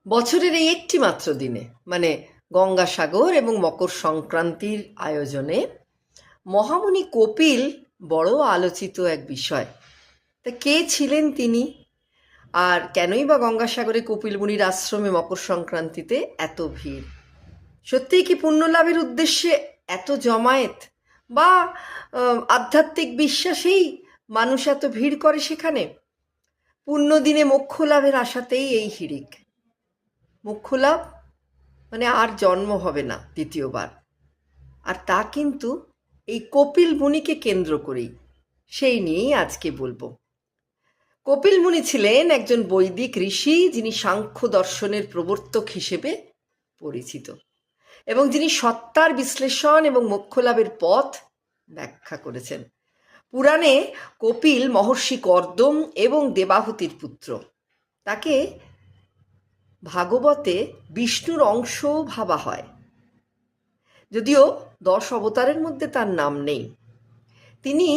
বছরের এই একটি মাত্র দিনে মানে গঙ্গাসাগর এবং মকর সংক্রান্তির আয়োজনে মহামুনি কপিল বড় আলোচিত এক বিষয়। তা কে ছিলেন তিনি, আর কেনই বা গঙ্গাসাগরে কপিল মুনির আশ্রমে মকর সংক্রান্তিতে এত ভিড়? সত্যিই কি পুণ্য লাভের উদ্দেশ্যে এত জমায়েত, বা আধ্যাত্মিক বিশ্বাসেই মানুষ এত ভিড় করে সেখানে? পুণ্য দিনে মোক্ষ লাভের আশাতেই এই হিড়িক। মোক্ষ লাভ মানে আর জন্ম হবে না দ্বিতীয়বার, আর তা কিন্তু এই কপিল মুনিকে কেন্দ্র করেই। সেই নিয়েই আজকে বলবো। কপিল মুনি ছিলেন একজন বৈদিক ঋষি, যিনি সাংখ্য দর্শনের প্রবর্তক হিসেবে পরিচিত এবং যিনি সত্তার বিশ্লেষণ এবং মোক্ষ লাভের পথ ব্যাখ্যা করেছেন। পুরাণে কপিল মহর্ষি কর্দম এবং দেবাহুতির পুত্র। তাকে ভাগবতে বিষ্ণুর অংশ ভাবা হয়, যদিও 10 অবতারের মধ্যে তার নাম নেই। তিনি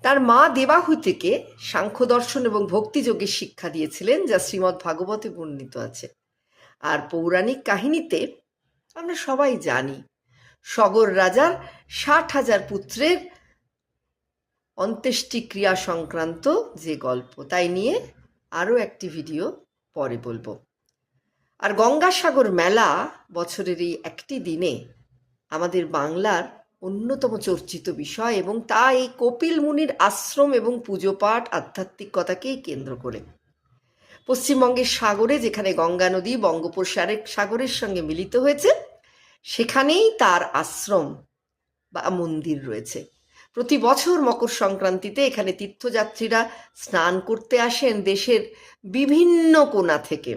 তার মা দেবাহুতিকে সাংখ্য দর্শন এবং ভক্তিযোগের শিক্ষা দিয়েছিলেন, যা শ্রীমদ্ ভাগবতে বর্ণিত আছে। আর পৌরাণিক কাহিনীতে আমরা সবাই জানি সগর রাজার 60,000 পুত্রের অন্ত্যেষ্টিক্রিয়া সংক্রান্ত যে গল্প, তাই নিয়ে আরও একটি ভিডিও পরে বলবো। আর গঙ্গাসাগর মেলা বছরের এই একটি দিনে আমাদের বাংলার অন্যতম চর্চিত বিষয়, এবং তা এই কপিল মুনির আশ্রম এবং পুজো পাঠ আধ্যাত্মিকতাকেই কেন্দ্র করে। পশ্চিমবঙ্গের সাগরে যেখানে গঙ্গা নদী বঙ্গোপসাগরের সঙ্গে মিলিত হয়েছে, সেখানেই তার আশ্রম বা মন্দির রয়েছে। প্রতি বছর মকর সংক্রান্তিতে এখানে তীর্থযাত্রীরা স্নান করতে আসেন দেশের বিভিন্ন কোণা থেকে।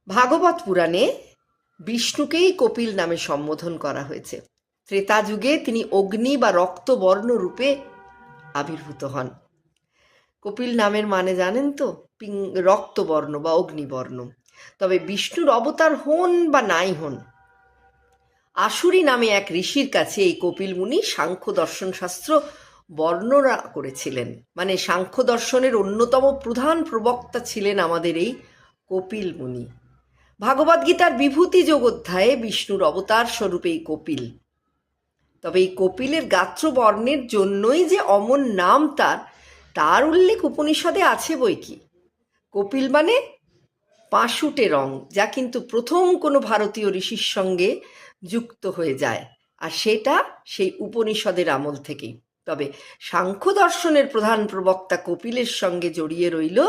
ভাগবত পুরাণে বিষ্ণুকেই কপিল নামে সম্বোধন করা হয়েছে। ত্রেতা যুগে তিনি অগ্নি বা রক্তবর্ণ রূপে আবির্ভূত হন। কপিল নামের মানে জানেন তো? রক্তবর্ণ বা অগ্নিবর্ণ। তবে বিষ্ণুর অবতার হন বা নাই হন, আশুরি নামে এক ঋষির কাছে এই কপিল মুনি সাংখ্য দর্শন শাস্ত্র বর্ণনা করেছিলেন। মানে সাংখ্য দর্শনের অন্যতম প্রধান প্রবক্তা ছিলেন আমাদের এই কপিল মুনি। ভাগবদ্গীতার বিভূতি যোগ অধ্যায়ে বিষ্ণুর অবতার স্বরূপ এই কপিল। তবে এই কপিলের গাত্রবর্ণের জন্যই যে অমর নাম তার উল্লেখ উপনিষদে আছে বই কি। কপিল মানে পাশুটে রং, যা কিন্তু প্রথম কোনো ভারতীয় ঋষির সঙ্গে যুক্ত হয়ে যায়, আর সেটা সেই উপনিষদের আমল থেকেই। তবে সাংখ্য দর্শনের প্রধান প্রবক্তা কপিলের সঙ্গে জড়িয়ে রইল